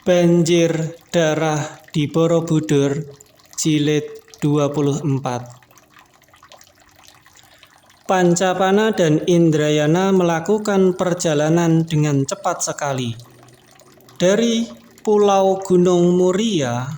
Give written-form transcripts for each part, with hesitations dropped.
Banjir Darah di Borobudur, Jilid 24. Pancapana dan Indrayana melakukan perjalanan dengan cepat sekali. Dari Pulau Gunung Muria,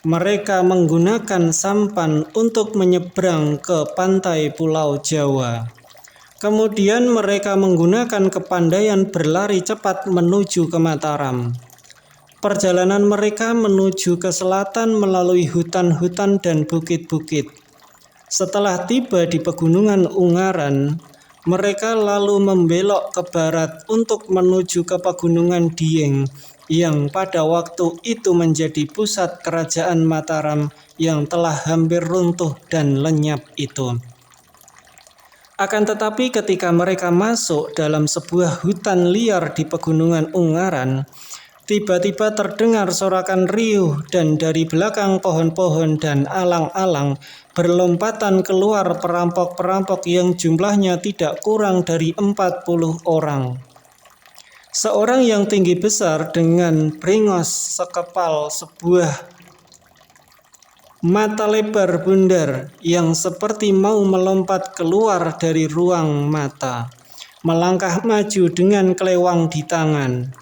mereka menggunakan sampan untuk menyeberang ke pantai Pulau Jawa. Kemudian mereka menggunakan kepandaian berlari cepat menuju ke Mataram. Perjalanan mereka menuju ke selatan melalui hutan-hutan dan bukit-bukit. Setelah tiba di pegunungan Ungaran, mereka lalu membelok ke barat untuk menuju ke pegunungan Dieng yang pada waktu itu menjadi pusat kerajaan Mataram yang telah hampir runtuh dan lenyap itu. Akan tetapi ketika mereka masuk dalam sebuah hutan liar di pegunungan Ungaran, tiba-tiba terdengar sorakan riuh dan dari belakang pohon-pohon dan alang-alang berlompatan keluar perampok-perampok yang jumlahnya tidak kurang dari 40 orang. Seorang yang tinggi besar dengan bringos sekepal, sebuah mata lebar bundar yang seperti mau melompat keluar dari ruang mata, melangkah maju dengan kelewang di tangan.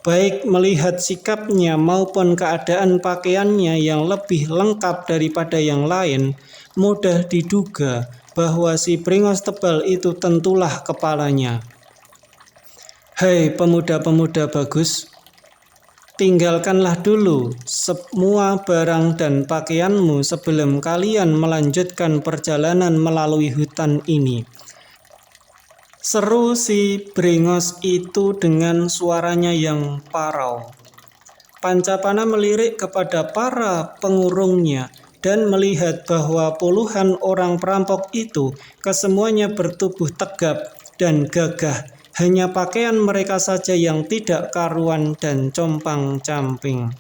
Baik melihat sikapnya maupun keadaan pakaiannya yang lebih lengkap daripada yang lain, mudah diduga bahwa si bringos tebal itu tentulah kepalanya. Hai pemuda-pemuda bagus, tinggalkanlah dulu semua barang dan pakaianmu sebelum kalian melanjutkan perjalanan melalui hutan ini. Seru si bringos itu dengan suaranya yang parau. Pancapana melirik kepada para pengurungnya dan melihat bahwa puluhan orang perampok itu kesemuanya bertubuh tegap dan gagah. Hanya pakaian mereka saja yang tidak karuan dan compang-camping.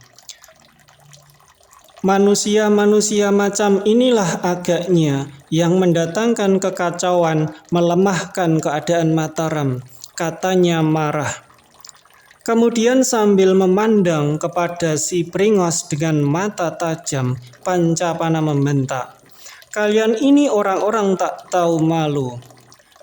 Manusia-manusia macam inilah agaknya yang mendatangkan kekacauan, melemahkan keadaan Mataram, katanya marah. Kemudian sambil memandang kepada si bringos dengan mata tajam, Pancapana membentak, "Kalian ini orang-orang tak tahu malu.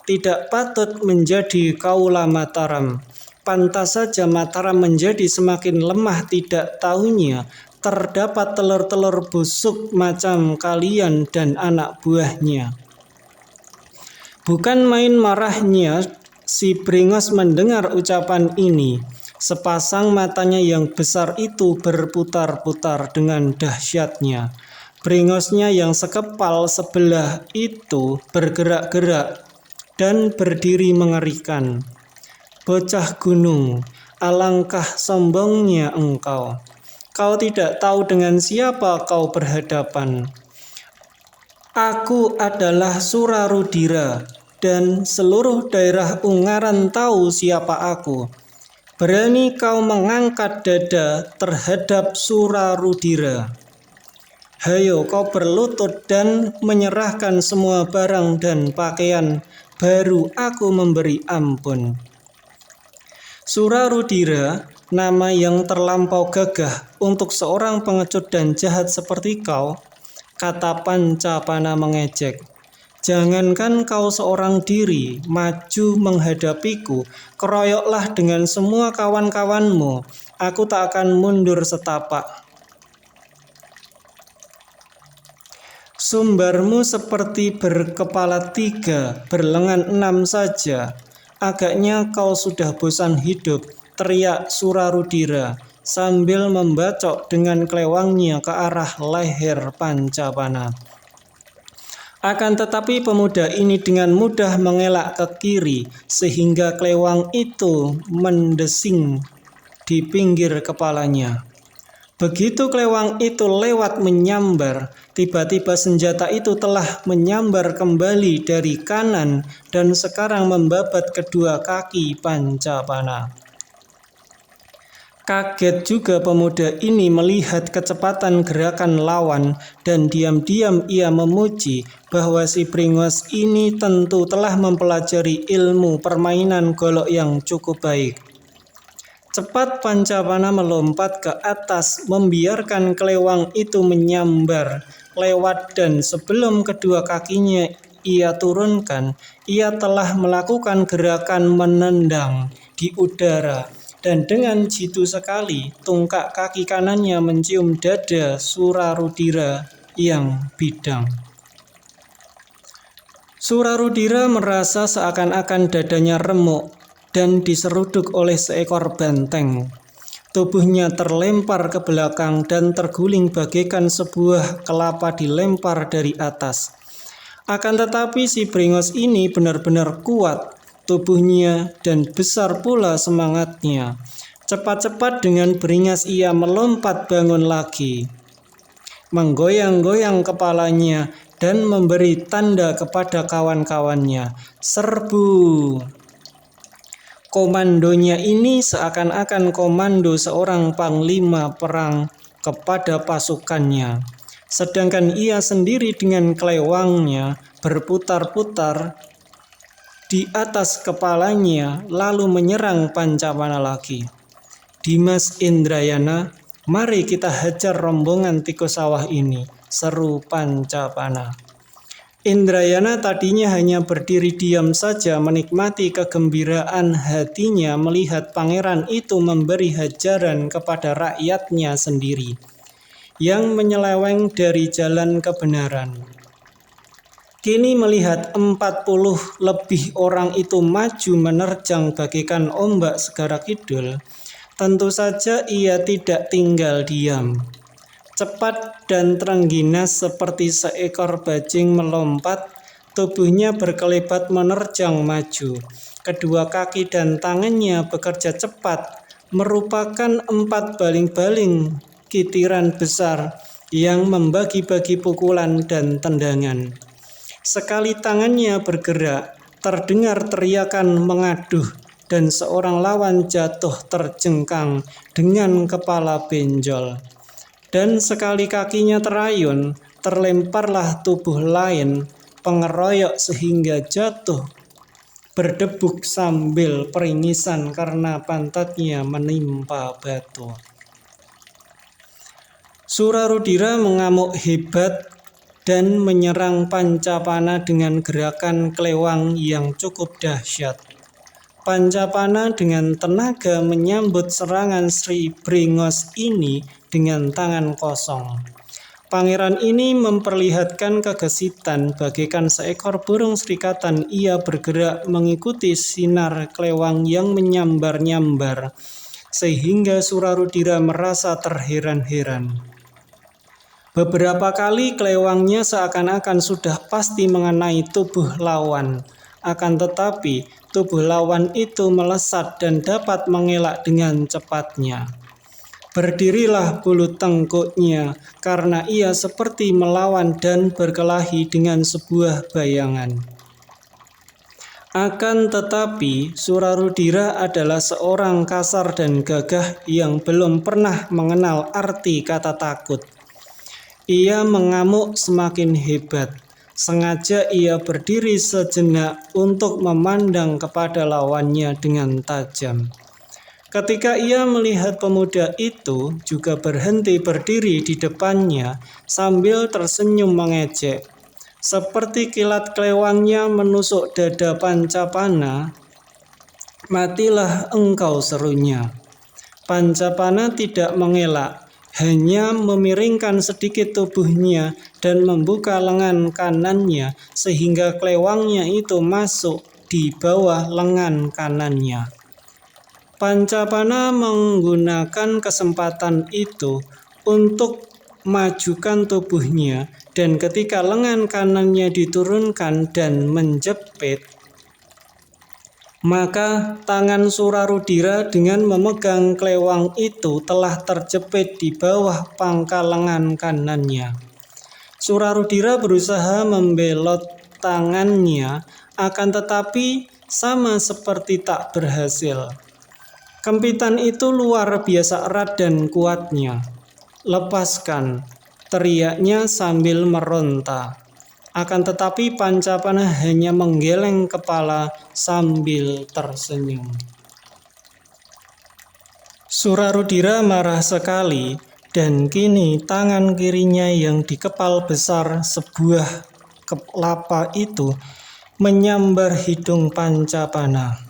Tidak patut menjadi kaula Mataram. Pantas saja Mataram menjadi semakin lemah tidak tahunya terdapat telur-telur busuk macam kalian dan anak buahnya." Bukan main marahnya si bringos mendengar ucapan ini. Sepasang matanya yang besar itu berputar-putar dengan dahsyatnya. Bringosnya yang sekepal sebelah itu bergerak-gerak dan berdiri mengerikan. "Bocah gunung, alangkah sombongnya engkau. Kau tidak tahu dengan siapa kau berhadapan. Aku adalah Surarudira dan seluruh daerah Ungaran tahu siapa aku. Berani kau mengangkat dada terhadap Surarudira? Hayo kau berlutut dan menyerahkan semua barang dan pakaian, baru aku memberi ampun." Surarudira, nama yang terlampau gagah untuk seorang pengecut dan jahat seperti kau, kata Pancapana mengejek. "Jangankan kau seorang diri maju menghadapiku, keroyoklah dengan semua kawan-kawanmu, aku tak akan mundur setapak. Sumbarmu seperti berkepala 3, berlengan 6 saja. Agaknya kau sudah bosan hidup," teriak Surarudira sambil membacok dengan kelewangnya ke arah leher Pancapana. Akan tetapi pemuda ini dengan mudah mengelak ke kiri sehingga kelewang itu mendesing di pinggir kepalanya. Begitu kelewang itu lewat menyambar, tiba-tiba senjata itu telah menyambar kembali dari kanan dan sekarang membabat kedua kaki Pancapana. Kaget juga pemuda ini melihat kecepatan gerakan lawan dan diam-diam ia memuji bahwa si bringos ini tentu telah mempelajari ilmu permainan golok yang cukup baik. Cepat Pancapana melompat ke atas, membiarkan kelewang itu menyambar lewat, dan sebelum kedua kakinya ia turunkan, ia telah melakukan gerakan menendang di udara, dan dengan jitu sekali tungkak kaki kanannya mencium dada Surarudira yang bidang. Surarudira merasa seakan-akan dadanya remuk dan diseruduk oleh seekor banteng. Tubuhnya terlempar ke belakang dan terguling bagaikan sebuah kelapa dilempar dari atas. Akan tetapi si Brengos ini benar-benar kuat tubuhnya dan besar pula semangatnya. Cepat-cepat dengan beringas ia melompat bangun lagi, menggoyang-goyang kepalanya dan memberi tanda kepada kawan-kawannya, "Serbu!" Komandonya ini seakan-akan komando seorang panglima perang kepada pasukannya. Sedangkan ia sendiri dengan kelewangnya berputar-putar di atas kepalanya lalu menyerang Pancapana lagi. "Dimas Indrayana, mari kita hajar rombongan tikus sawah ini," seru Pancapana. Indrayana tadinya hanya berdiri diam saja menikmati kegembiraan hatinya melihat pangeran itu memberi hajaran kepada rakyatnya sendiri yang menyeleweng dari jalan kebenaran. Kini melihat 40 lebih orang itu maju menerjang bagaikan ombak segara kidul, tentu saja ia tidak tinggal diam. Cepat dan terengginas seperti seekor bajing melompat, tubuhnya berkelebat menerjang maju. Kedua kaki dan tangannya bekerja cepat, merupakan 4 baling-baling kitiran besar yang membagi-bagi pukulan dan tendangan. Sekali tangannya bergerak, terdengar teriakan mengaduh, dan seorang lawan jatuh terjengkang dengan kepala benjol. Dan sekali kakinya terayun, terlemparlah tubuh lain, pengeroyok sehingga jatuh, berdebuk sambil peringisan karena pantatnya menimpa batu. Surarudira mengamuk hebat dan menyerang Pancapana dengan gerakan kelewang yang cukup dahsyat. Pancapana dengan tenaga menyambut serangan Sri Brengos ini dengan tangan kosong. Pangeran ini memperlihatkan kegesitan bagaikan seekor burung serikatan. Ia bergerak mengikuti sinar kelewang yang menyambar-nyambar, sehingga Surarudira merasa terheran-heran. Beberapa kali kelewangnya seakan-akan sudah pasti mengenai tubuh lawan. Akan tetapi, tubuh lawan itu melesat dan dapat mengelak dengan cepatnya. Berdirilah bulu tengkuknya, karena ia seperti melawan dan berkelahi dengan sebuah bayangan. Akan tetapi, Surarudira adalah seorang kasar dan gagah yang belum pernah mengenal arti kata takut. Ia mengamuk semakin hebat. Sengaja ia berdiri sejenak untuk memandang kepada lawannya dengan tajam. Ketika ia melihat pemuda itu juga berhenti berdiri di depannya sambil tersenyum mengejek. Seperti kilat kelewangnya menusuk dada Pancapana. "Matilah engkau," serunya. Pancapana tidak mengelak, hanya memiringkan sedikit tubuhnya dan membuka lengan kanannya sehingga kelewangnya itu masuk di bawah lengan kanannya. Pancapana menggunakan kesempatan itu untuk majukan tubuhnya, dan ketika lengan kanannya diturunkan dan menjepit, maka tangan Surarudira dengan memegang kelewang itu telah terjepit di bawah pangkal lengan kanannya. Surarudira berusaha membelot tangannya, akan tetapi sama seperti tak berhasil. Kempitan itu luar biasa erat dan kuatnya. "Lepaskan!" teriaknya sambil meronta. Akan tetapi Pancapana hanya menggeleng kepala sambil tersenyum. Surarudira marah sekali, dan kini tangan kirinya yang dikepal besar sebuah kelapa itu menyambar hidung Pancapana.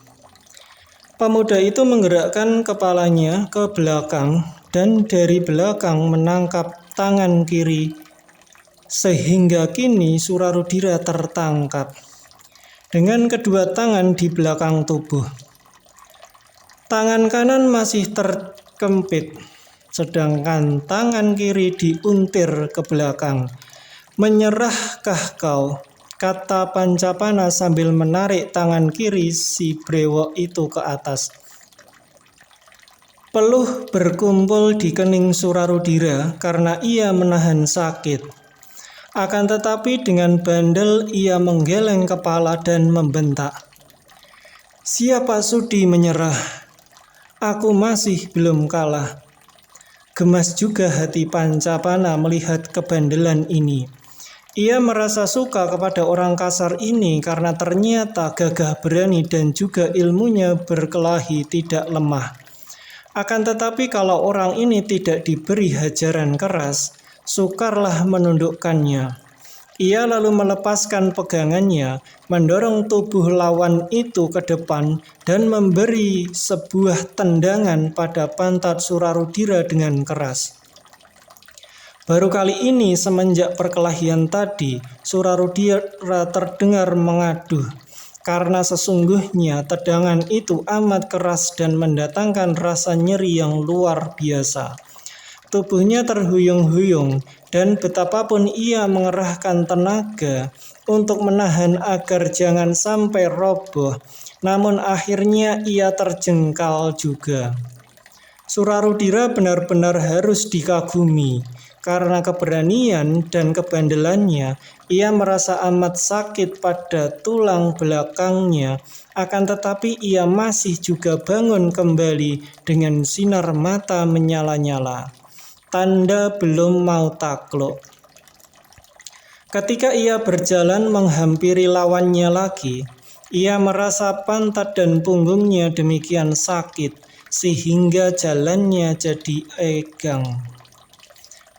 Pemuda itu menggerakkan kepalanya ke belakang dan dari belakang menangkap tangan kiri sehingga kini Surarudira tertangkap dengan kedua tangan di belakang tubuh. Tangan kanan masih terkempit, sedangkan tangan kiri diuntir ke belakang. "Menyerahkah kau?" kata Pancapana sambil menarik tangan kiri si brewok itu ke atas. Peluh berkumpul di kening Surarudira karena ia menahan sakit. Akan tetapi dengan bandel ia menggeleng kepala dan membentak, "Siapa sudi menyerah? Aku masih belum kalah." Gemas juga hati Pancapana melihat kebandelan ini. Ia merasa suka kepada orang kasar ini karena ternyata gagah berani dan juga ilmunya berkelahi tidak lemah. Akan tetapi kalau orang ini tidak diberi hajaran keras, sukarlah menundukkannya. Ia lalu melepaskan pegangannya, mendorong tubuh lawan itu ke depan dan memberi sebuah tendangan pada pantat Surarudira dengan keras. Baru kali ini semenjak perkelahian tadi, Surarudira terdengar mengaduh, karena sesungguhnya tendangan itu amat keras dan mendatangkan rasa nyeri yang luar biasa. Tubuhnya terhuyung-huyung dan betapapun ia mengerahkan tenaga untuk menahan agar jangan sampai roboh, namun akhirnya ia terjengkal juga. Surarudira benar-benar harus dikagumi. Karena keberanian dan kebandelannya, ia merasa amat sakit pada tulang belakangnya, akan tetapi ia masih juga bangun kembali dengan sinar mata menyala-nyala. Tanda belum mau takluk. Ketika ia berjalan menghampiri lawannya lagi, ia merasa pantat dan punggungnya demikian sakit, sehingga jalannya jadi egang.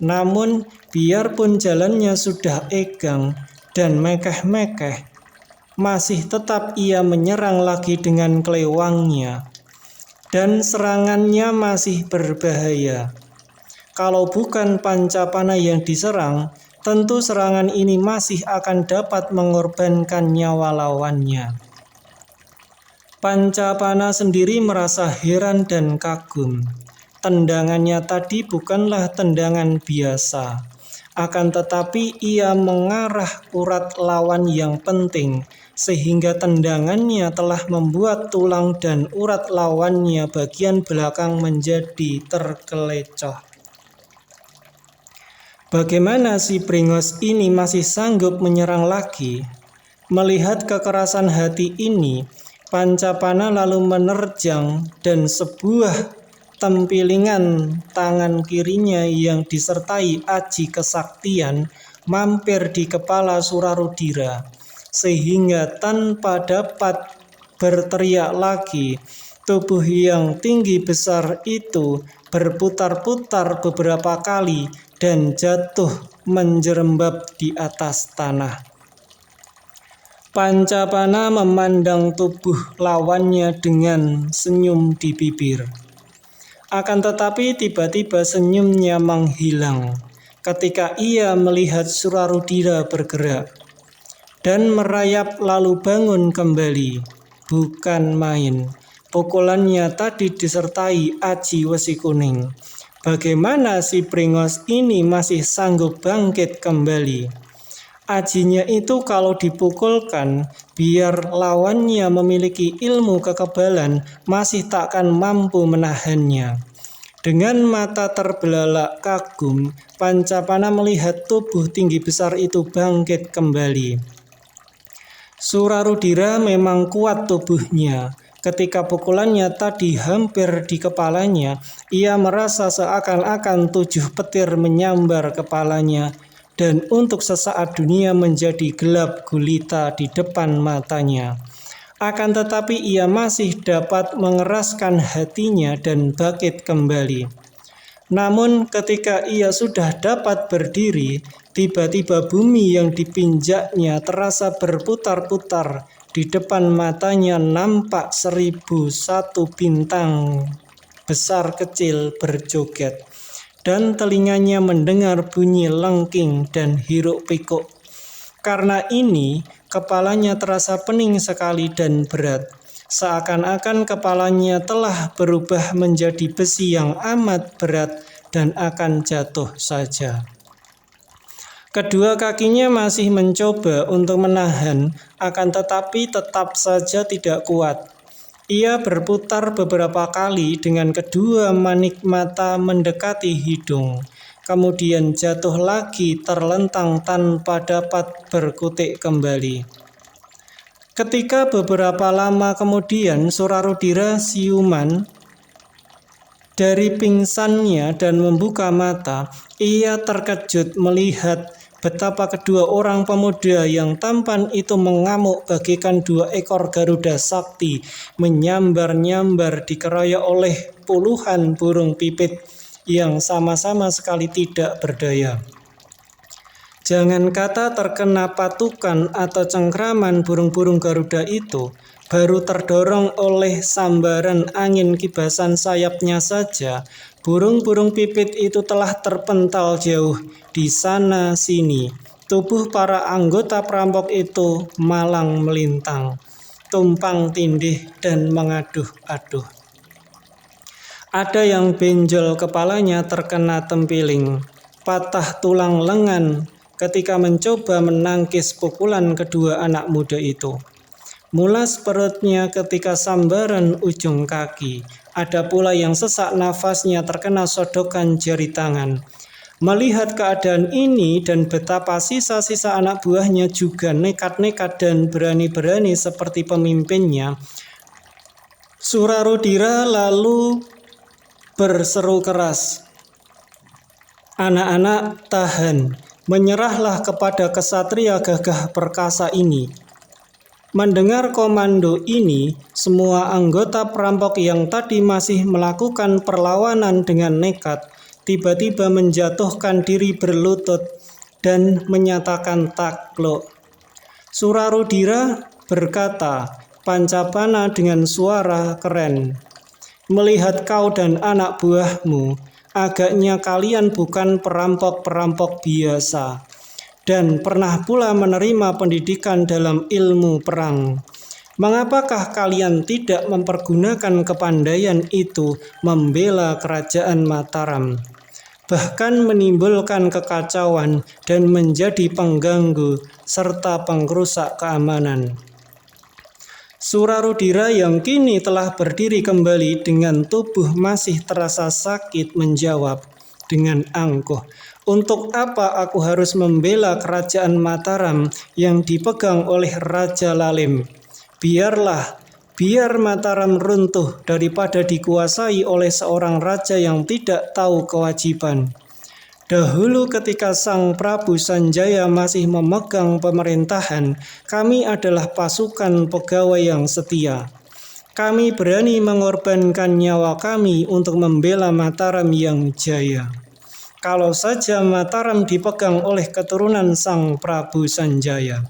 Namun, biarpun jalannya sudah egang dan mekeh-mekeh, masih tetap ia menyerang lagi dengan kelewangnya. Dan serangannya masih berbahaya. Kalau bukan Pancapana yang diserang, tentu serangan ini masih akan dapat mengorbankan nyawa lawannya. Pancapana sendiri merasa heran dan kagum. Tendangannya tadi bukanlah tendangan biasa, akan tetapi ia mengarah urat lawan yang penting, sehingga tendangannya telah membuat tulang dan urat lawannya bagian belakang menjadi tergelecoh. Bagaimana si Bringos ini masih sanggup menyerang lagi? Melihat kekerasan hati ini, Pancapana lalu menerjang dan sebuah tempilingan tangan kirinya yang disertai aji kesaktian mampir di kepala Surarudira, sehingga tanpa dapat berteriak lagi, tubuh yang tinggi besar itu berputar-putar beberapa kali dan jatuh menjerembab di atas tanah. Pancapana memandang tubuh lawannya dengan senyum di bibir. Akan tetapi tiba-tiba senyumnya menghilang ketika ia melihat Surarudira bergerak dan merayap lalu bangun kembali. Bukan main, pukulannya tadi disertai aji wesi kuning. Bagaimana si Bringos ini masih sanggup bangkit kembali? Ajinya itu kalau dipukulkan, biar lawannya memiliki ilmu kekebalan, masih takkan mampu menahannya. Dengan mata terbelalak kagum, Pancapana melihat tubuh tinggi besar itu bangkit kembali. Surarudira memang kuat tubuhnya. Ketika pukulannya tadi hampir di kepalanya, ia merasa seakan-akan 7 petir menyambar kepalanya. Dan untuk sesaat dunia menjadi gelap gulita di depan matanya. Akan tetapi ia masih dapat mengeraskan hatinya dan bangkit kembali. Namun ketika ia sudah dapat berdiri, tiba-tiba bumi yang dipinjaknya terasa berputar-putar. Di depan matanya nampak 1001 bintang besar kecil berjoget, dan telinganya mendengar bunyi lengking dan hiruk pikuk. Karena ini, kepalanya terasa pening sekali dan berat. Seakan-akan kepalanya telah berubah menjadi besi yang amat berat dan akan jatuh saja. Kedua kakinya masih mencoba untuk menahan, akan tetapi tetap saja tidak kuat. Ia berputar beberapa kali dengan kedua manik mata mendekati hidung, kemudian jatuh lagi terlentang tanpa dapat berkutik kembali. Ketika beberapa lama kemudian Surarudira siuman dari pingsannya dan membuka mata, ia terkejut melihat betapa kedua orang pemuda yang tampan itu mengamuk bagaikan 2 ekor Garuda Sakti menyambar-nyambar dikeroyok oleh puluhan burung pipit yang sama-sama sekali tidak berdaya. Jangan kata terkena patukan atau cengkraman burung-burung Garuda itu, baru terdorong oleh sambaran angin kibasan sayapnya saja, burung-burung pipit itu telah terpental jauh di sana sini. Tubuh para anggota perampok itu malang melintang, tumpang tindih dan mengaduh-aduh. Ada yang benjol kepalanya terkena tempiling, patah tulang lengan ketika mencoba menangkis pukulan kedua anak muda itu. Mulas perutnya ketika sambaran ujung kaki. Ada pula yang sesak nafasnya terkena sodokan jari tangan. Melihat keadaan ini dan betapa sisa-sisa anak buahnya juga nekat-nekat dan berani-berani seperti pemimpinnya, Surarudira lalu berseru keras, "Anak-anak, tahan, menyerahlah kepada kesatria gagah perkasa ini." Mendengar komando ini, semua anggota perampok yang tadi masih melakukan perlawanan dengan nekat, tiba-tiba menjatuhkan diri berlutut dan menyatakan takluk. Surarudira berkata, Pancapana dengan suara keren, "Melihat kau dan anak buahmu, agaknya kalian bukan perampok-perampok biasa, dan pernah pula menerima pendidikan dalam ilmu perang. Mengapakah kalian tidak mempergunakan kepandaian itu membela kerajaan Mataram, bahkan menimbulkan kekacauan dan menjadi pengganggu serta pengrusak keamanan?" Surarudira yang kini telah berdiri kembali dengan tubuh masih terasa sakit menjawab dengan angkuh, "Untuk apa aku harus membela kerajaan Mataram yang dipegang oleh Raja Lalim? Biar Mataram runtuh daripada dikuasai oleh seorang raja yang tidak tahu kewajiban. Dahulu ketika Sang Prabu Sanjaya masih memegang pemerintahan, kami adalah pasukan pegawai yang setia. Kami berani mengorbankan nyawa kami untuk membela Mataram yang jaya. Kalau saja Mataram dipegang oleh keturunan Sang Prabu Sanjaya."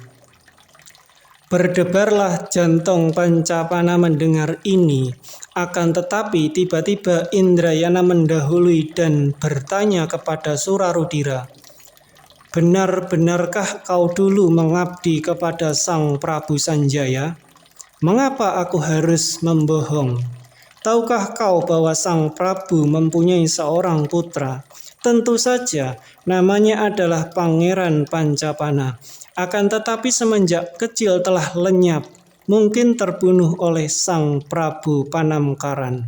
Berdebarlah jantung Pancapana mendengar ini. Akan tetapi tiba-tiba Indrayana mendahului dan bertanya kepada Surarudira, "Benar-benarkah kau dulu mengabdi kepada Sang Prabu Sanjaya? Mengapa aku harus membohong? Tahukah kau bahwa Sang Prabu mempunyai seorang putra? Tentu saja, namanya adalah Pangeran Pancapana. Akan tetapi semenjak kecil telah lenyap, mungkin terbunuh oleh Sang Prabu Panamkaran."